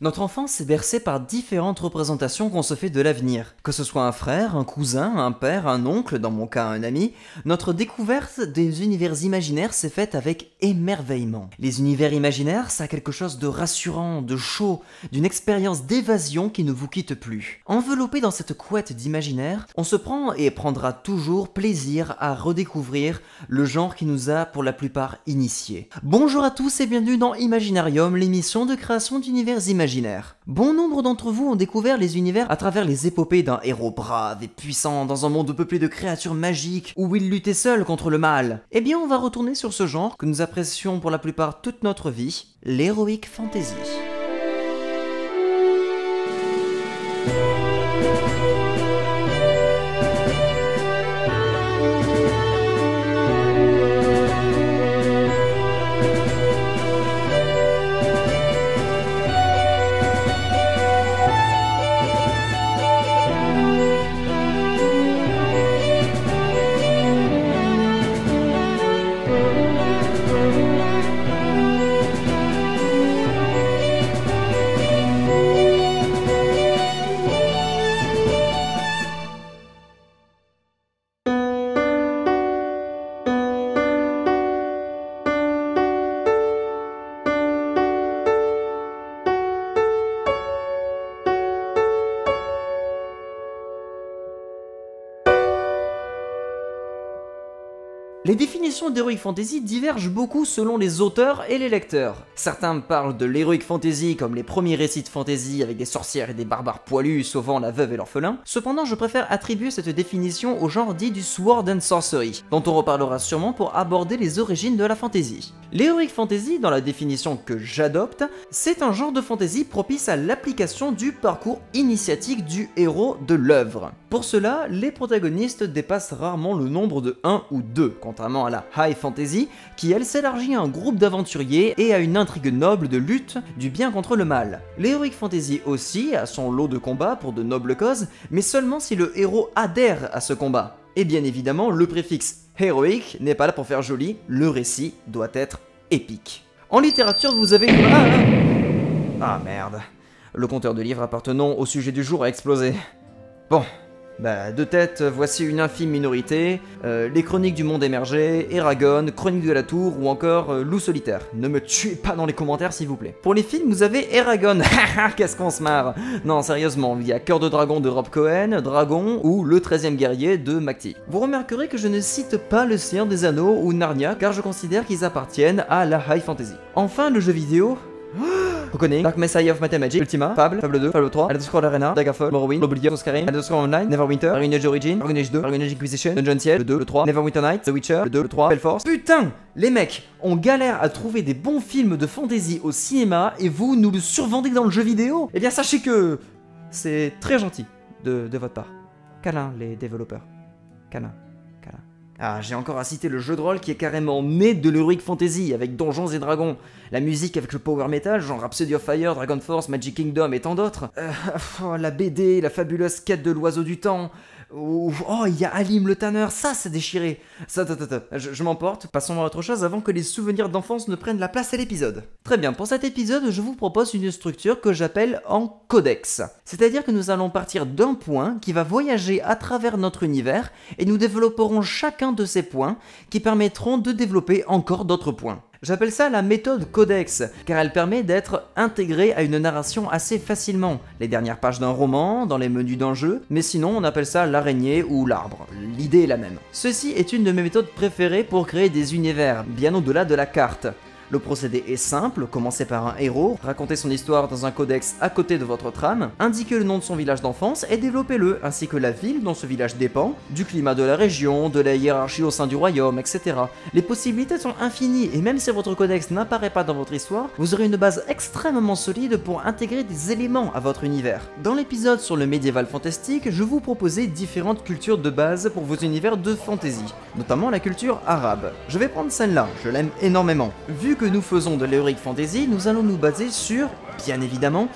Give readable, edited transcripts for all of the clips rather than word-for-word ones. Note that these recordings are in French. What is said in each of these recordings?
Notre enfance est bercée par différentes représentations qu'on se fait de l'avenir. Que ce soit un frère, un cousin, un père, un oncle, dans mon cas un ami, notre découverte des univers imaginaires s'est faite avec émerveillement. Les univers imaginaires, ça a quelque chose de rassurant, de chaud, d'une expérience d'évasion qui ne vous quitte plus. Enveloppé dans cette couette d'imaginaire, on se prend et prendra toujours plaisir à redécouvrir le genre qui nous a pour la plupart initiés. Bonjour à tous et bienvenue dans Imaginarium, l'émission de création d'univers imaginaires. Bon nombre d'entre vous ont découvert les univers à travers les épopées d'un héros brave et puissant dans un monde peuplé de créatures magiques où il luttait seul contre le mal. Eh bien, on va retourner sur ce genre que nous apprécions pour la plupart toute notre vie, l'heroic fantasy. Les définitions d'Heroic Fantasy divergent beaucoup selon les auteurs et les lecteurs. Certains parlent de l'Heroic Fantasy comme les premiers récits de fantasy avec des sorcières et des barbares poilus sauvant la veuve et l'orphelin. Cependant, je préfère attribuer cette définition au genre dit du Sword and Sorcery, dont on reparlera sûrement pour aborder les origines de la fantasy. L'Heroic Fantasy, dans la définition que j'adopte, c'est un genre de fantasy propice à l'application du parcours initiatique du héros de l'œuvre. Pour cela, les protagonistes dépassent rarement le nombre de 1 ou 2, contrairement à la High Fantasy, qui elle s'élargit à un groupe d'aventuriers et à une intrigue noble de lutte du bien contre le mal. L'Heroic Fantasy aussi a son lot de combats pour de nobles causes, mais seulement si le héros adhère à ce combat. Et bien évidemment, le préfixe héroïque n'est pas là pour faire joli, le récit doit être épique. En littérature, vous avez... Ah merde. Le compteur de livres appartenant au sujet du jour a explosé. Bon. Bah, de tête, voici une infime minorité, les chroniques du monde émergé, Eragon, Chronique de la Tour ou encore Loup solitaire. Ne me tuez pas dans les commentaires s'il vous plaît. Pour les films, vous avez Eragon, qu'est-ce qu'on se marre. Non, sérieusement, il y a Cœur de Dragon de Rob Cohen, Dragon ou Le 13e guerrier de McTee. Vous remarquerez que je ne cite pas Le Seigneur des Anneaux ou Narnia car je considère qu'ils appartiennent à la High Fantasy. Enfin, le jeu vidéo... Reconnais, Dark Messiah of Mathemagic, Ultima, Fable, Fable 2, Fable 3, Elder Scrolls Arena, Daggerfall, Morrowind, Oblivion, Skyrim, Elder Scrolls Online, Neverwinter, Dragon Age Origin, Dragon Age 2, Dragon Age Inquisition, Dungeon Ciel, le 2, le 3, Neverwinter Night, The Witcher, le 2, le 3, Spellforce. Putain, les mecs, on galère à trouver des bons films de fantasy au cinéma et vous nous le survendez dans le jeu vidéo. Eh bien sachez que c'est très gentil de votre part. Câlin les développeurs. Câlin. Ah, j'ai encore à citer le jeu de rôle qui est carrément né de l'Heroic Fantasy, avec Donjons et Dragons, la musique avec le Power Metal, genre Rhapsody of Fire, Dragon Force, Magic Kingdom et tant d'autres, la BD, la fabuleuse quête de l'oiseau du temps, oh, il y a Halim le Tanneur, ça c'est déchiré. Je m'emporte, passons à autre chose avant que les souvenirs d'enfance ne prennent la place à l'épisode. Très bien, pour cet épisode, je vous propose une structure que j'appelle en codex. C'est-à-dire que nous allons partir d'un point qui va voyager à travers notre univers et nous développerons chacun de ces points qui permettront de développer encore d'autres points. J'appelle ça la méthode codex, car elle permet d'être intégrée à une narration assez facilement. Les dernières pages d'un roman, dans les menus d'un jeu, mais sinon on appelle ça l'araignée ou l'arbre. L'idée est la même. Ceci est une de mes méthodes préférées pour créer des univers, bien au-delà de la carte. Le procédé est simple, commencez par un héros, racontez son histoire dans un codex à côté de votre trame, indiquez le nom de son village d'enfance et développez-le, ainsi que la ville dont ce village dépend, du climat de la région, de la hiérarchie au sein du royaume, etc. Les possibilités sont infinies et même si votre codex n'apparaît pas dans votre histoire, vous aurez une base extrêmement solide pour intégrer des éléments à votre univers. Dans l'épisode sur le médiéval fantastique, je vous proposais différentes cultures de base pour vos univers de fantasy, notamment la culture arabe. Je vais prendre celle-là, je l'aime énormément. Vu que nous faisons de l'Heroic Fantasy, nous allons nous baser sur, bien évidemment,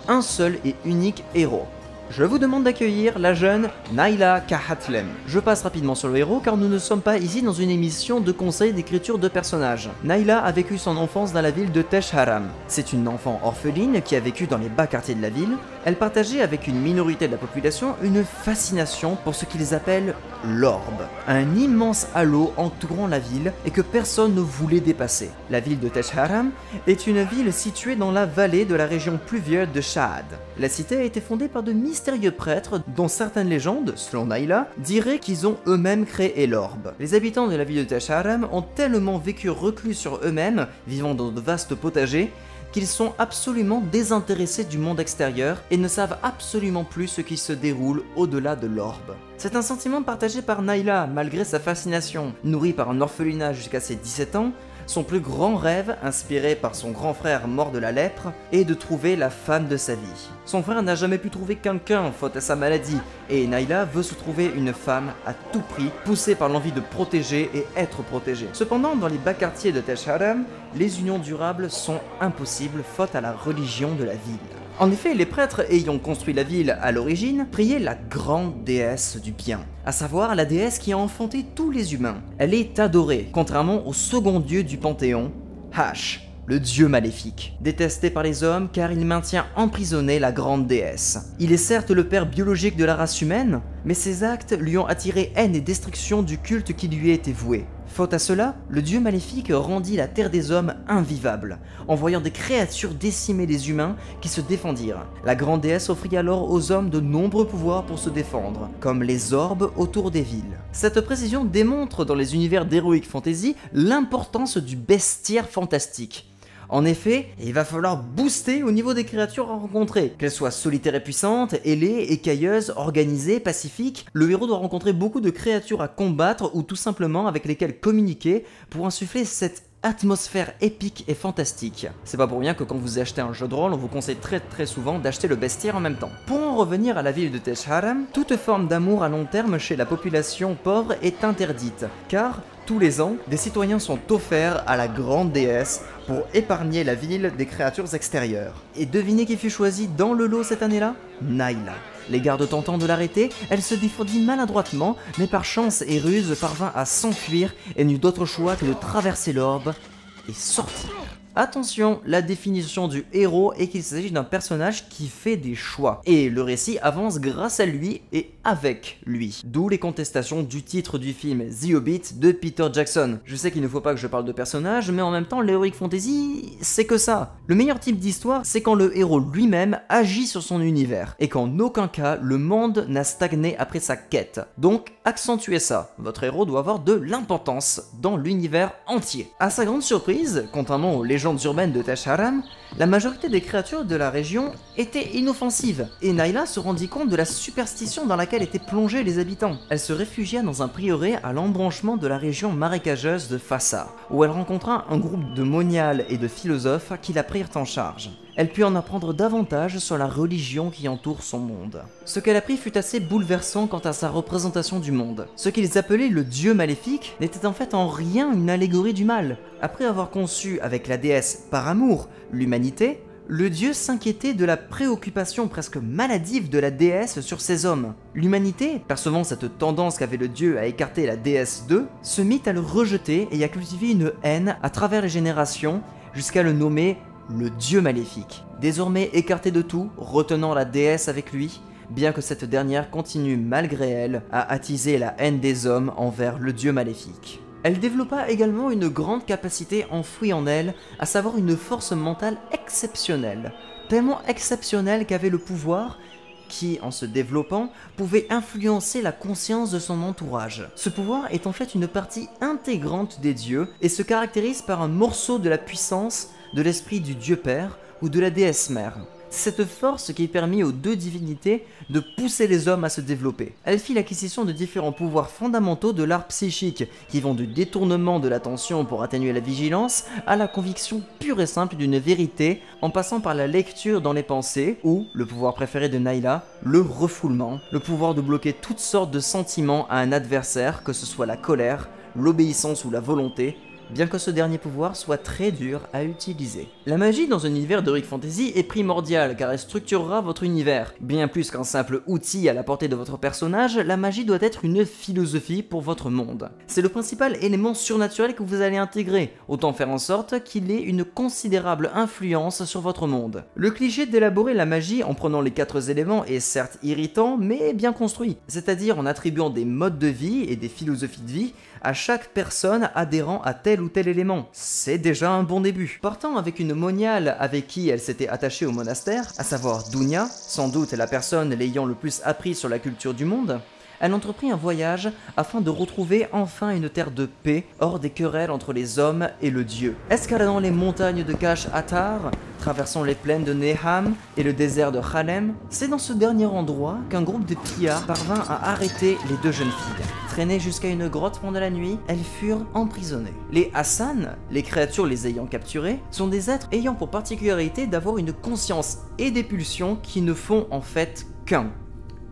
un seul et unique héros. Je vous demande d'accueillir la jeune Nayla Kahatlem. Je passe rapidement sur le héros car nous ne sommes pas ici dans une émission de conseil d'écriture de personnages. Nayla a vécu son enfance dans la ville de Tesh Haram. C'est une enfant orpheline qui a vécu dans les bas quartiers de la ville. Elle partageait avec une minorité de la population une fascination pour ce qu'ils appellent l'orbe, un immense halo entourant la ville et que personne ne voulait dépasser. La ville de Tesh Haram est une ville située dans la vallée de la région pluvieuse de Shahad. La cité a été fondée par de mystérieux prêtres dont certaines légendes, selon Nayla, diraient qu'ils ont eux-mêmes créé l'orbe. Les habitants de la ville de Tesh Haram ont tellement vécu reclus sur eux-mêmes, vivant dans de vastes potagers, qu'ils sont absolument désintéressés du monde extérieur et ne savent absolument plus ce qui se déroule au-delà de l'orbe. C'est un sentiment partagé par Nayla malgré sa fascination. Nourrie par un orphelinat jusqu'à ses 17 ans, son plus grand rêve, inspiré par son grand frère mort de la lèpre, est de trouver la femme de sa vie. Son frère n'a jamais pu trouver quelqu'un faute à sa maladie, et Nayla veut se trouver une femme à tout prix, poussée par l'envie de protéger et être protégée. Cependant, dans les bas quartiers de Tesh Haram, les unions durables sont impossibles faute à la religion de la ville. En effet, les prêtres ayant construit la ville à l'origine priaient la grande déesse du bien, à savoir la déesse qui a enfanté tous les humains. Elle est adorée, contrairement au second dieu du panthéon, Hash, le dieu maléfique, détesté par les hommes car il maintient emprisonnée la grande déesse. Il est certes le père biologique de la race humaine, mais ses actes lui ont attiré haine et destruction du culte qui lui a été voué. Faute à cela, le dieu maléfique rendit la terre des hommes invivable, envoyant des créatures décimer les humains qui se défendirent. La grande déesse offrit alors aux hommes de nombreux pouvoirs pour se défendre, comme les orbes autour des villes. Cette précision démontre dans les univers d'Heroic Fantasy l'importance du bestiaire fantastique. En effet, il va falloir booster au niveau des créatures à rencontrer. Qu'elles soient solitaires et puissantes, ailées, écailleuses, organisées, pacifiques, le héros doit rencontrer beaucoup de créatures à combattre ou tout simplement avec lesquelles communiquer pour insuffler cette atmosphère épique et fantastique. C'est pas pour rien que quand vous achetez un jeu de rôle, on vous conseille très souvent d'acheter le bestiaire en même temps. Pour en revenir à la ville de Tesh Haram, toute forme d'amour à long terme chez la population pauvre est interdite, car tous les ans, des citoyens sont offerts à la grande déesse pour épargner la ville des créatures extérieures. Et devinez qui fut choisi dans le lot cette année-là? Nayla. Les gardes tentant de l'arrêter, elle se défendit maladroitement, mais par chance et ruse parvint à s'enfuir et n'eut d'autre choix que de traverser l'orbe et sortir. Attention, la définition du héros est qu'il s'agit d'un personnage qui fait des choix, et le récit avance grâce à lui et avec lui. D'où les contestations du titre du film The Hobbit de Peter Jackson. Je sais qu'il ne faut pas que je parle de personnages, mais en même temps, l'Heroic Fantasy, c'est que ça. Le meilleur type d'histoire, c'est quand le héros lui-même agit sur son univers, et qu'en aucun cas, le monde n'a stagné après sa quête. Donc, accentuez ça. Votre héros doit avoir de l'importance dans l'univers entier. À sa grande surprise, contrairement aux légendes urbaines de Tesh Haram, la majorité des créatures de la région étaient inoffensives, et Nayla se rendit compte de la superstition dans laquelle étaient plongés les habitants. Elle se réfugia dans un prieuré à l'embranchement de la région marécageuse de Fassa, où elle rencontra un groupe de moniales et de philosophes qui la prirent en charge. Elle put en apprendre davantage sur la religion qui entoure son monde. Ce qu'elle apprit fut assez bouleversant quant à sa représentation du monde. Ce qu'ils appelaient le dieu maléfique n'était en fait en rien une allégorie du mal. Après avoir conçu avec la déesse par amour l'humanité, le dieu s'inquiétait de la préoccupation presque maladive de la déesse sur ses hommes. L'humanité, percevant cette tendance qu'avait le dieu à écarter la déesse d'eux, se mit à le rejeter et à cultiver une haine à travers les générations jusqu'à le nommer le dieu maléfique. Désormais écarté de tout, retenant la déesse avec lui, bien que cette dernière continue malgré elle à attiser la haine des hommes envers le dieu maléfique. Elle développa également une grande capacité enfouie en elle, à savoir une force mentale exceptionnelle, tellement exceptionnelle qu'avait le pouvoir qui, en se développant, pouvait influencer la conscience de son entourage. Ce pouvoir est en fait une partie intégrante des dieux et se caractérise par un morceau de la puissance de l'esprit du dieu père ou de la déesse mère. Cette force qui permit aux deux divinités de pousser les hommes à se développer. Elle fit l'acquisition de différents pouvoirs fondamentaux de l'art psychique, qui vont du détournement de l'attention pour atténuer la vigilance, à la conviction pure et simple d'une vérité, en passant par la lecture dans les pensées, ou, le pouvoir préféré de Nayla, le refoulement, le pouvoir de bloquer toutes sortes de sentiments à un adversaire, que ce soit la colère, l'obéissance ou la volonté, bien que ce dernier pouvoir soit très dur à utiliser. La magie dans un univers d'Heroic Fantasy est primordiale car elle structurera votre univers. Bien plus qu'un simple outil à la portée de votre personnage, la magie doit être une philosophie pour votre monde. C'est le principal élément surnaturel que vous allez intégrer, autant faire en sorte qu'il ait une considérable influence sur votre monde. Le cliché d'élaborer la magie en prenant les 4 éléments est certes irritant, mais bien construit, c'est-à-dire en attribuant des modes de vie et des philosophies de vie à chaque personne adhérant à tel ou tel élément. C'est déjà un bon début. Partant avec une moniale avec qui elle s'était attachée au monastère, à savoir Dunya, sans doute la personne l'ayant le plus appris sur la culture du monde, elle entreprit un voyage afin de retrouver enfin une terre de paix hors des querelles entre les hommes et le dieu. Escaladant les montagnes de Kash Atar, traversant les plaines de Neham et le désert de Khalem, c'est dans ce dernier endroit qu'un groupe de pillards parvint à arrêter les 2 jeunes filles. Traînées jusqu'à une grotte pendant la nuit, elles furent emprisonnées. Les Hassan, les créatures les ayant capturées, sont des êtres ayant pour particularité d'avoir une conscience et des pulsions qui ne font en fait qu'un.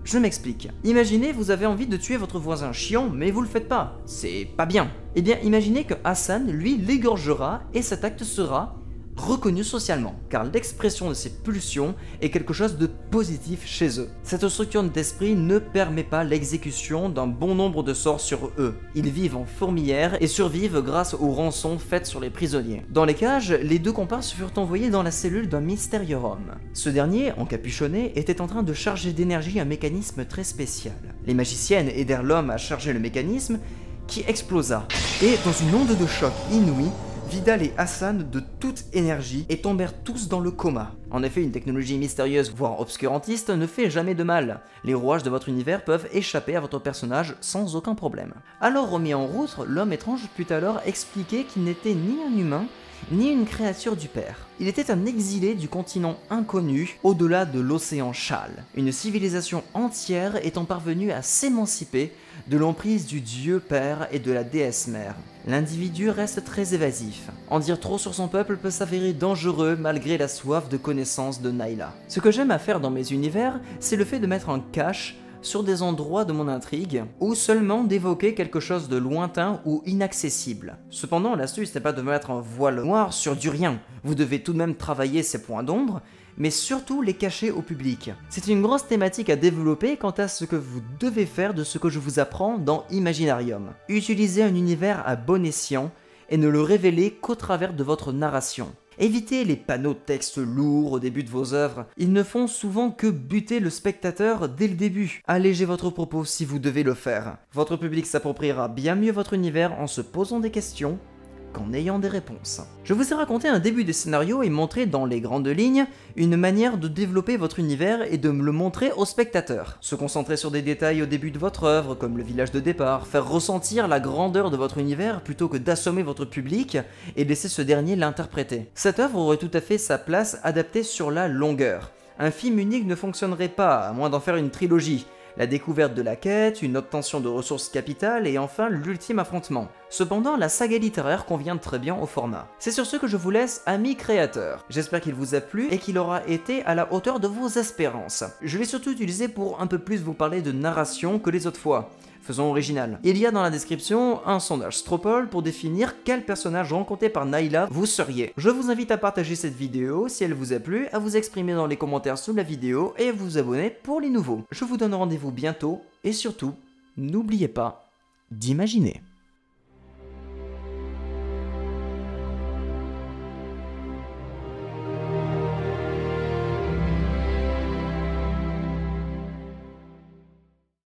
Je m'explique. Imaginez, vous avez envie de tuer votre voisin chiant, mais vous le faites pas. C'est pas bien. Eh bien, imaginez que Hassan, lui, l'égorgera et cet acte sera reconnu socialement, car l'expression de ces pulsions est quelque chose de positif chez eux. Cette structure d'esprit ne permet pas l'exécution d'un bon nombre de sorts sur eux. Ils vivent en fourmilière et survivent grâce aux rançons faites sur les prisonniers. Dans les cages, les 2 comparses furent envoyés dans la cellule d'un mystérieux homme. Ce dernier, encapuchonné, était en train de charger d'énergie un mécanisme très spécial. Les magiciennes aidèrent l'homme à charger le mécanisme, qui explosa, et dans une onde de choc inouïe, vida les Hassan de toute énergie et tombèrent tous dans le coma. En effet, une technologie mystérieuse, voire obscurantiste, ne fait jamais de mal. Les rouages de votre univers peuvent échapper à votre personnage sans aucun problème. Alors remis en route, l'homme étrange put alors expliquer qu'il n'était ni un humain, ni une créature du Père. Il était un exilé du continent inconnu, au-delà de l'océan Shal, une civilisation entière étant parvenue à s'émanciper de l'emprise du dieu Père et de la déesse Mère. L'individu reste très évasif. En dire trop sur son peuple peut s'avérer dangereux malgré la soif de connaissance de Nayla. Ce que j'aime à faire dans mes univers, c'est le fait de mettre un cache sur des endroits de mon intrigue, ou seulement d'évoquer quelque chose de lointain ou inaccessible. Cependant, l'astuce n'est pas de mettre un voile noir sur du rien. Vous devez tout de même travailler ces points d'ombre, mais surtout les cacher au public. C'est une grosse thématique à développer quant à ce que vous devez faire de ce que je vous apprends dans Imaginarium. Utilisez un univers à bon escient et ne le révélez qu'au travers de votre narration. Évitez les panneaux de texte lourds au début de vos œuvres, ils ne font souvent que buter le spectateur dès le début. Allégez votre propos si vous devez le faire. Votre public s'appropriera bien mieux votre univers en se posant des questions qu'en ayant des réponses. Je vous ai raconté un début des scénarios et montré dans les grandes lignes une manière de développer votre univers et de me le montrer au spectateur. Se concentrer sur des détails au début de votre œuvre, comme le village de départ, faire ressentir la grandeur de votre univers plutôt que d'assommer votre public et laisser ce dernier l'interpréter. Cette œuvre aurait tout à fait sa place adaptée sur la longueur. Un film unique ne fonctionnerait pas, à moins d'en faire une trilogie. La découverte de la quête, une obtention de ressources capitales et enfin l'ultime affrontement. Cependant, la saga littéraire convient très bien au format. C'est sur ce que je vous laisse, amis créateurs. J'espère qu'il vous a plu et qu'il aura été à la hauteur de vos espérances. Je l'ai surtout utilisé pour un peu plus vous parler de narration que les autres fois. Faisons original. Il y a dans la description un sondage Stropole pour définir quel personnage rencontré par Nayla vous seriez. Je vous invite à partager cette vidéo si elle vous a plu, à vous exprimer dans les commentaires sous la vidéo et à vous abonner pour les nouveaux. Je vous donne rendez-vous bientôt et surtout, n'oubliez pas d'imaginer.